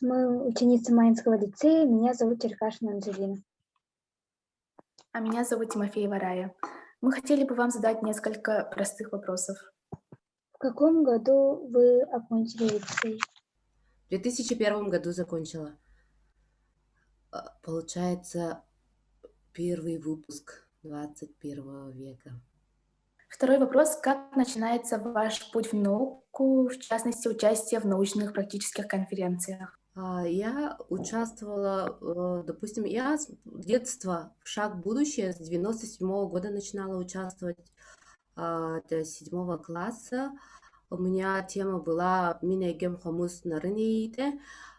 Мы ученицы Маинского лицея. Меня зовут Черкашина Анжелина. А меня зовут Тимофеева Рая. Мы хотели бы вам задать несколько простых вопросов. В каком году вы окончили лицей? В 2001 году закончила. Получается, первый выпуск 21 века. Второй вопрос. Как начинается ваш путь в науку, в частности, участие в научных практических конференциях? Я участвовала, допустим, я с детства в «Шаг в будущее» с 97 года начинала участвовать, до 7 класса. У меня тема была «Минегем хомус нарынеите».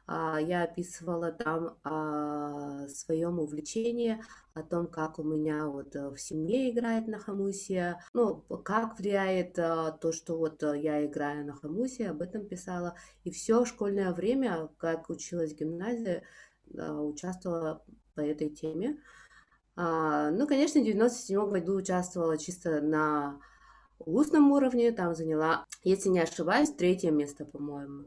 Я описывала там о своем увлечении, о том, как у меня вот в семье играет на хомусе, ну, как влияет то, что вот я играю на хомусе, об этом писала. И все школьное время, как училась в гимназии, участвовала по этой теме. Ну, конечно, в 97 году участвовала чисто на устном уровне, там заняла, если не ошибаюсь, 3 место, по-моему.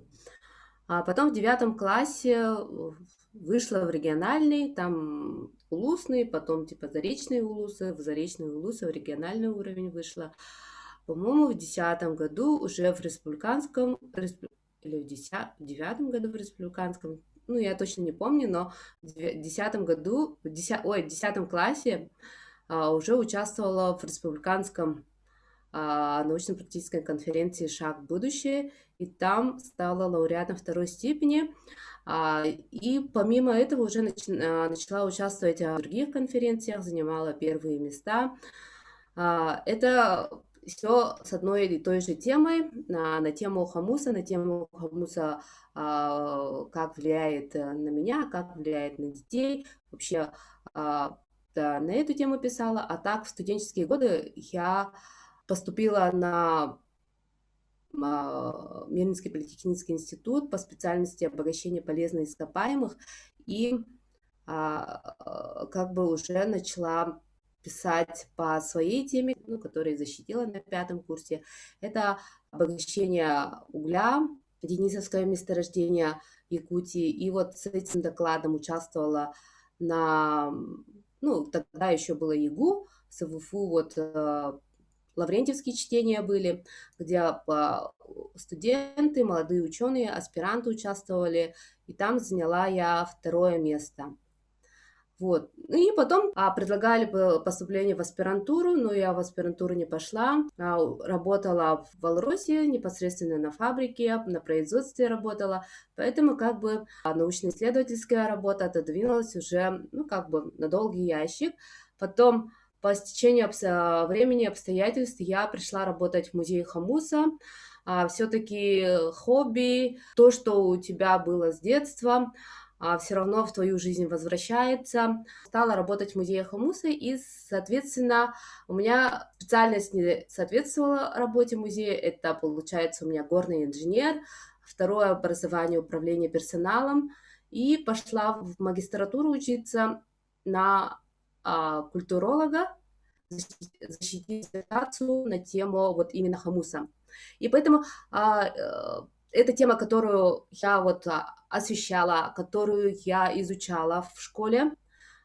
А потом в 9 классе вышла в региональный, там улусный, потом типа заречные улусы, в заречные улусы, в региональный уровень вышла. По-моему, в 10 году уже в республиканском, или в 9 году в республиканском, ну, я точно не помню, но в 10 году, в 10 классе уже участвовала в республиканском научно-практической конференции «Шаг в будущее», и там стала лауреатом 2 степени. И помимо этого уже начала участвовать в других конференциях, занимала первые места. Это все с одной и той же темой, на тему хомуса, как влияет на меня, как влияет на детей. Вообще, да, на эту тему писала. А так, в студенческие годы я поступила на Мирнинский политехнический институт по специальности обогащения полезных ископаемых, и как бы уже начала писать по своей теме, ну, которую защитила на 5 курсе. Это обогащение угля, Денисовское месторождение Якутии. И вот с этим докладом участвовала на, ну, тогда еще было ЕГУ, СВФУ, вот Лаврентьевские чтения были, где студенты, молодые ученые, аспиранты участвовали, и там заняла я 2 место. Вот. Ну и потом предлагали поступление в аспирантуру, но я в аспирантуру не пошла. Работала в Беларуси, непосредственно на фабрике, на производстве работала, поэтому как бы научно-исследовательская работа отодвинулась уже, ну, как бы на долгий ящик. Потом по стечению времени, обстоятельств я пришла работать в музее хомуса. Все-таки хобби, то, что у тебя было с детства, все равно в твою жизнь возвращается. Стала работать в музее хомуса, и, соответственно, у меня специальность не соответствовала работе музея. Это, получается, у меня горный инженер, второе образование управление персоналом, и пошла в магистратуру учиться на культуролога, защитить диссертацию на тему вот именно хомуса. И поэтому эта тема, которую я вот освещала, которую я изучала в школе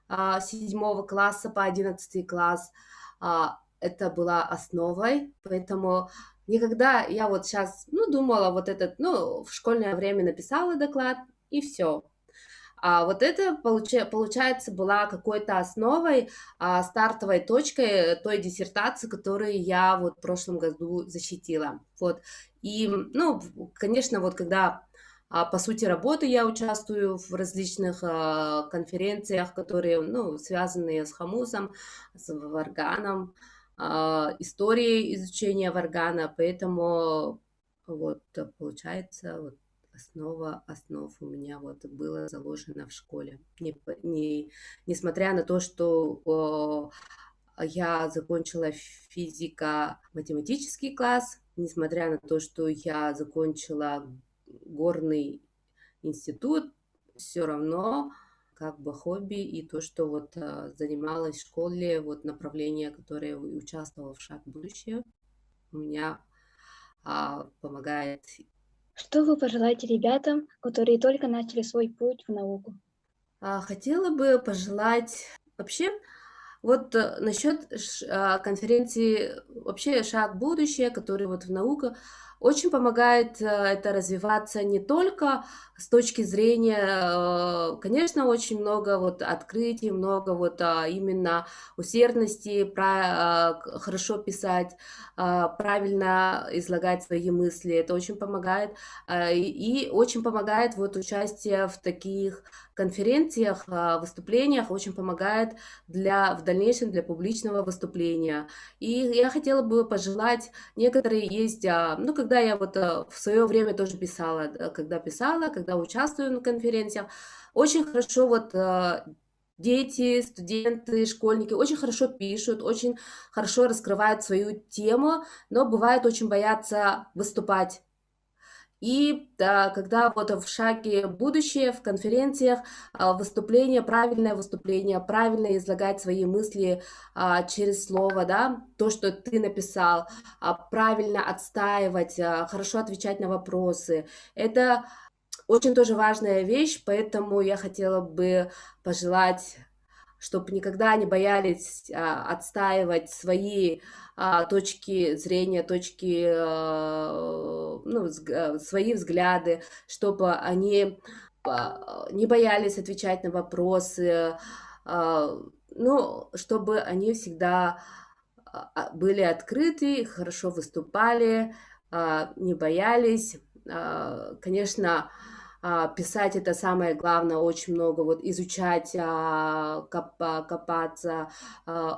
с 7 класса по 11 класс, это была основой, поэтому никогда я вот сейчас, ну, думала вот этот, ну, в школьное время написала доклад, и все. А вот это, получается, была какой-то основой, стартовой точкой той диссертации, которую я вот в прошлом году защитила. Вот. И, ну, конечно, вот когда по сути работы я участвую в различных конференциях, которые, ну, связаны с хомусом, с варганом, историей изучения варгана, поэтому вот получается вот основа основ у меня вот было заложено в школе. Несмотря на то, что я закончила физико-математический класс, несмотря на то, что я закончила горный институт, все равно как бы хобби и то, что вот занималась в школе, вот направление, которое участвовала в «Шаг в будущее», у меня помогает Что вы пожелаете ребятам, которые только начали свой путь в науку? Хотела бы пожелать вообще вот насчет конференции вообще «Шаг в будущее», который вот в науке очень помогает это развиваться не только с точки зрения, конечно, очень много вот открытий, много вот именно усердности, хорошо писать, правильно излагать свои мысли. Это очень помогает. И очень помогает вот участие в таких конференциях, выступлениях, очень помогает в дальнейшем для публичного выступления. И я хотела бы пожелать, некоторые есть, ну, когда я вот в свое время тоже писала, когда участвую на конференциях, очень хорошо вот дети, студенты, школьники очень хорошо пишут, очень хорошо раскрывают свою тему, но бывает очень боятся выступать. И да, когда вот в шаге будущее, в конференциях, выступление, правильно излагать свои мысли через слово, да, то, что ты написал, правильно отстаивать, хорошо отвечать на вопросы. Это очень тоже важная вещь, поэтому я хотела бы пожелать, чтобы никогда не боялись отстаивать свои точки зрения, ну, свои взгляды, чтобы они не боялись отвечать на вопросы, ну, чтобы они всегда были открыты, хорошо выступали, не боялись. Конечно, писать это самое главное, очень много вот изучать, копаться,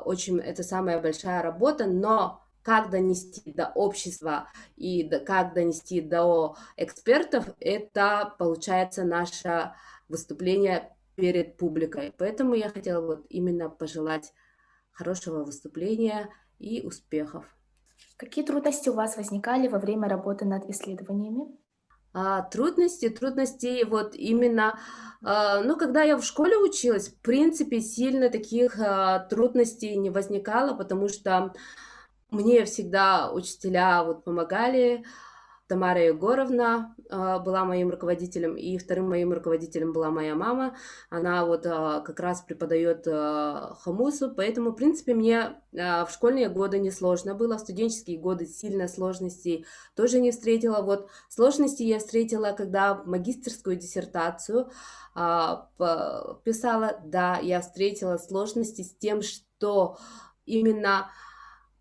очень это самая большая работа, но как донести до общества и как донести до экспертов, это получается наше выступление перед публикой. Поэтому я хотела вот именно пожелать хорошего выступления и успехов. Какие трудности у вас возникали во время работы над исследованиями? Трудности вот именно, ну, когда я в школе училась, в принципе, сильно таких трудностей не возникало, потому что мне всегда учителя вот помогали. Тамара Егоровна была моим руководителем, и вторым моим руководителем была моя мама. Она вот как раз преподает хомусу, поэтому, в принципе, мне в школьные годы не сложно было, в студенческие годы сильно сложностей тоже не встретила. Вот сложности я встретила, когда магистерскую диссертацию писала. Да, я встретила сложности с тем, что именно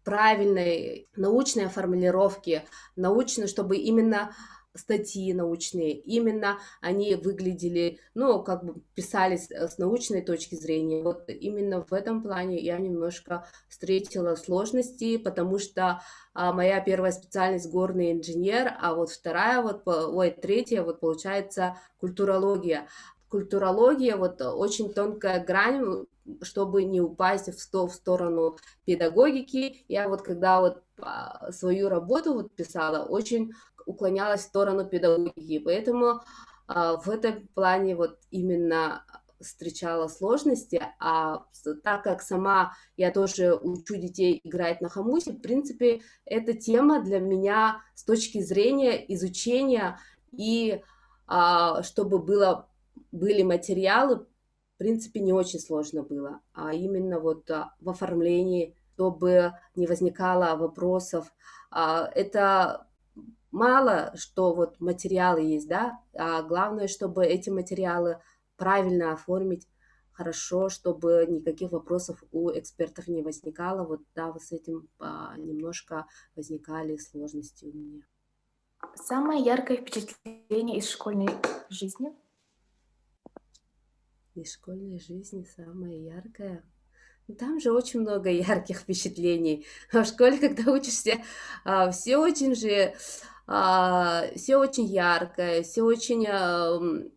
правильной научной формулировки, научной, чтобы именно статьи научные, именно они выглядели, ну, как бы писались с научной точки зрения. Вот именно в этом плане я немножко встретила сложности, потому что моя первая специальность горный инженер, а вот третья, вот получается культурология. Культурология, вот очень тонкая грань, чтобы не упасть в сторону педагогики. Я вот когда вот свою работу вот писала, очень уклонялась в сторону педагогики, поэтому в этом плане вот именно встречала сложности, так как сама я тоже учу детей играть на хомусе, в принципе, эта тема для меня с точки зрения изучения и чтобы были материалы, в принципе, не очень сложно было, а именно вот в оформлении, чтобы не возникало вопросов. Это мало, что вот материалы есть, да, а главное, чтобы эти материалы правильно оформить, хорошо, чтобы никаких вопросов у экспертов не возникало. Вот да, вот с этим немножко возникали сложности у меня. Самое яркое впечатление из школьной жизни? Из школьной жизни самое яркое. Ну, там же очень много ярких впечатлений. А в школе, когда учишься, все очень же, все очень яркое, все очень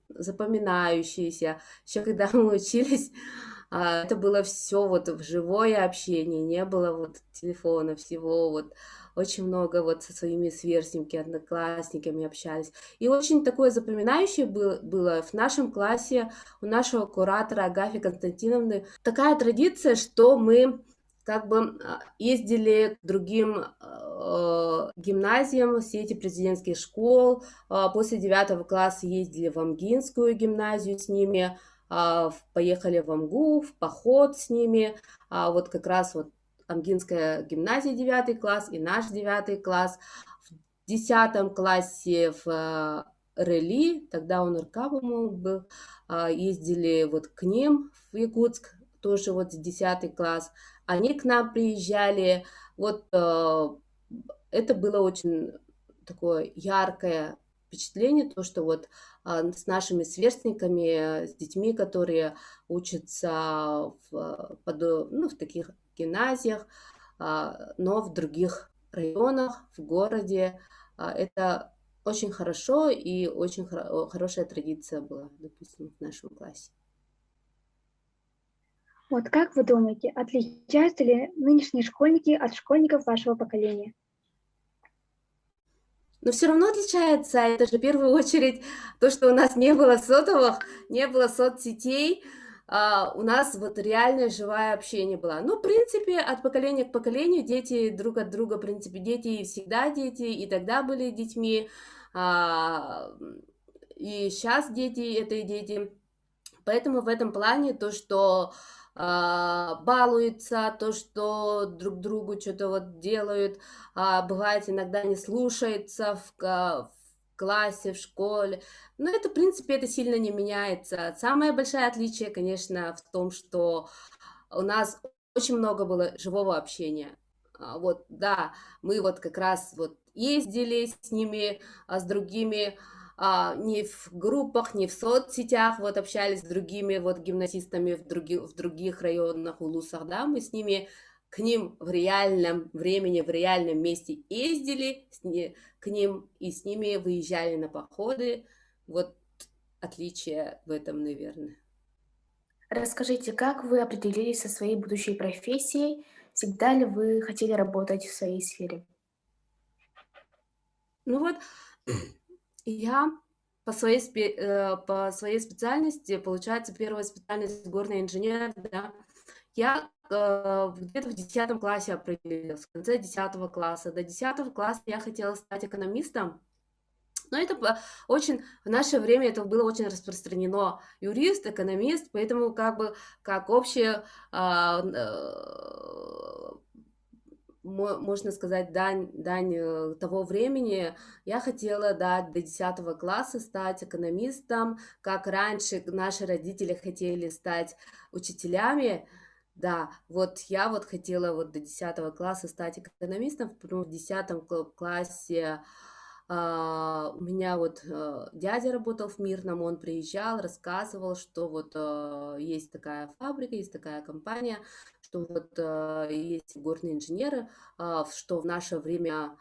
запоминающееся. Еще когда мы учились, это было все вот в живое общение, не было вот телефона, всего вот. Очень много вот со своими сверстниками, одноклассниками общались. И очень такое запоминающее было в нашем классе у нашего куратора Агафьи Константиновны такая традиция, что мы как бы ездили к другим гимназиям, сети президентских школ. После 9 класса ездили в Амгинскую гимназию с ними, поехали в Амгу, в поход с ними. Вот как раз вот Амгинская гимназия 9 класс и наш 9 класс. В 10 классе в Рели, тогда он РК, по-моему, был, ездили вот к ним в Якутск, тоже вот 10 класс. Они к нам приезжали, вот это было очень такое яркое впечатление, то, что вот с нашими сверстниками, с детьми, которые учатся в таких гимназиях, но в других районах, в городе, это очень хорошо и очень хорошая традиция была, допустим, в нашем классе. Вот как вы думаете, отличаются ли нынешние школьники от школьников вашего поколения? Но все равно отличается. Это же в первую очередь то, что у нас не было сотовых, не было соцсетей, у нас вот реальное живое общение было. Ну, в принципе, от поколения к поколению дети друг от друга, в принципе, дети всегда дети, и тогда были детьми, а, и сейчас дети — это и дети. Поэтому в этом плане то, что балуются, то, что друг другу что-то вот делают, бывает иногда не слушается в классе, в школе. Но это, в принципе, это сильно не меняется. Самое большое отличие, конечно, в том, что у нас очень много было живого общения. Вот, да, мы вот как раз вот ездили с ними, с другими, не в группах, не в соцсетях, вот общались с другими вот гимназистами в других районах, улусах, да, мы с ними к ним в реальном времени, в реальном месте ездили к ним и с ними выезжали на походы. Вот отличие в этом, наверное. Расскажите, как вы определились со своей будущей профессией? Всегда ли вы хотели работать в своей сфере? Ну вот, я по своей специальности, получается, первая специальность горный инженер, да. Я где-то в 10 классе определилась, в конце 10 класса. До 10 класса я хотела стать экономистом, но это очень, в наше время это было очень распространено. Юрист, экономист, поэтому как бы как общее, можно сказать, дань того времени. Я хотела, да, до 10 класса стать экономистом, как раньше наши родители хотели стать учителями. Да, вот я вот хотела вот до 10 класса стать экономистом, потом в 10 классе у меня вот дядя работал в Мирном, он приезжал, рассказывал, что вот есть такая фабрика, есть такая компания, что вот есть горные инженеры, что в наше время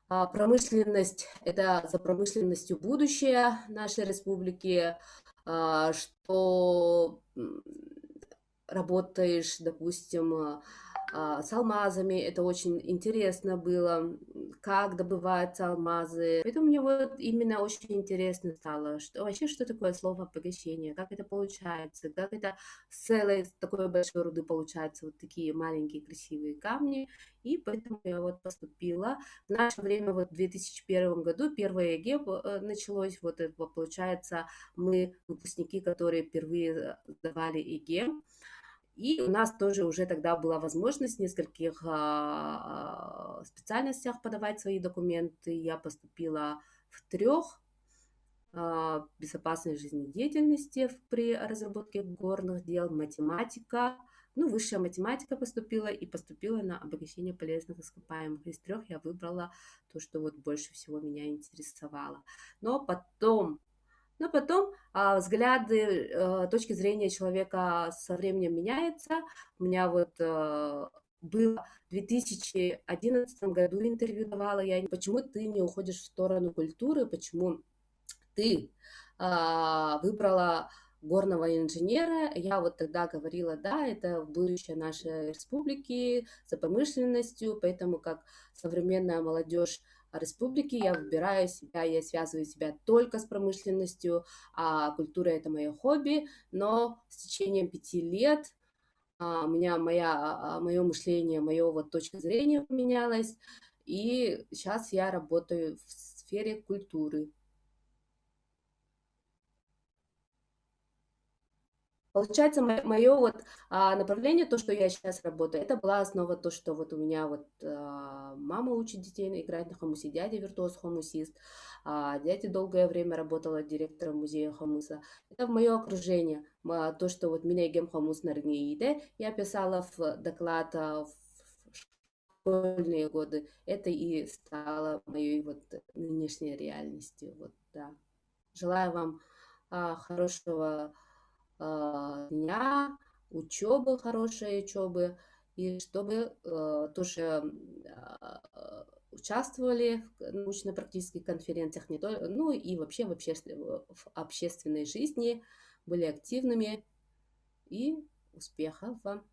промышленность — это за промышленностью будущее нашей республики, что работаешь, допустим, с алмазами, это очень интересно было, как добываются алмазы. Поэтому мне вот именно очень интересно стало, что вообще, что такое слово обогащение, как это получается, как это с целой такой большой руды получается вот такие маленькие красивые камни. И поэтому я вот поступила. В наше время, вот в 2001 году, первое ЕГЭ началось, вот это получается, мы выпускники, которые впервые сдавали ЕГЭ. И у нас тоже уже тогда была возможность в нескольких специальностях подавать свои документы. Я поступила в 3: безопасной жизнедеятельности при разработке горных дел, математика, ну, высшая математика поступила, и поступила на обогащение полезных ископаемых. Из 3 я выбрала то, что вот больше всего меня интересовало. Но потом взгляды, точки зрения человека со временем меняются. У меня вот было в 2011 году интервью давала я, почему ты не уходишь в сторону культуры, почему ты выбрала горного инженера. Я вот тогда говорила, да, это будущее нашей республики за промышленностью, поэтому как современная молодежь республики я выбираю себя, я связываю себя только с промышленностью, а культура — это мое хобби, но с течением 5 лет у меня мое мышление, мое вот точка зрения поменялась, и сейчас я работаю в сфере культуры. Получается, мое вот направление, то, что я сейчас работаю, это была основа то, что вот у меня вот мама учит детей играть на хомусе, дядя виртуоз-хомусист, дядя долгое время работала директором музея хомуса. Это мое окружение. То, что вот меня гем хомус на регионе, я писала в доклад в школьные годы. Это и стало моей вот нынешней реальностью. Вот, да. Желаю вам хорошего дня, учебы, хорошей учебы, и чтобы тоже участвовали в научно-практических конференциях, не только, ну и вообще в общественной жизни, были активными, и успехов вам!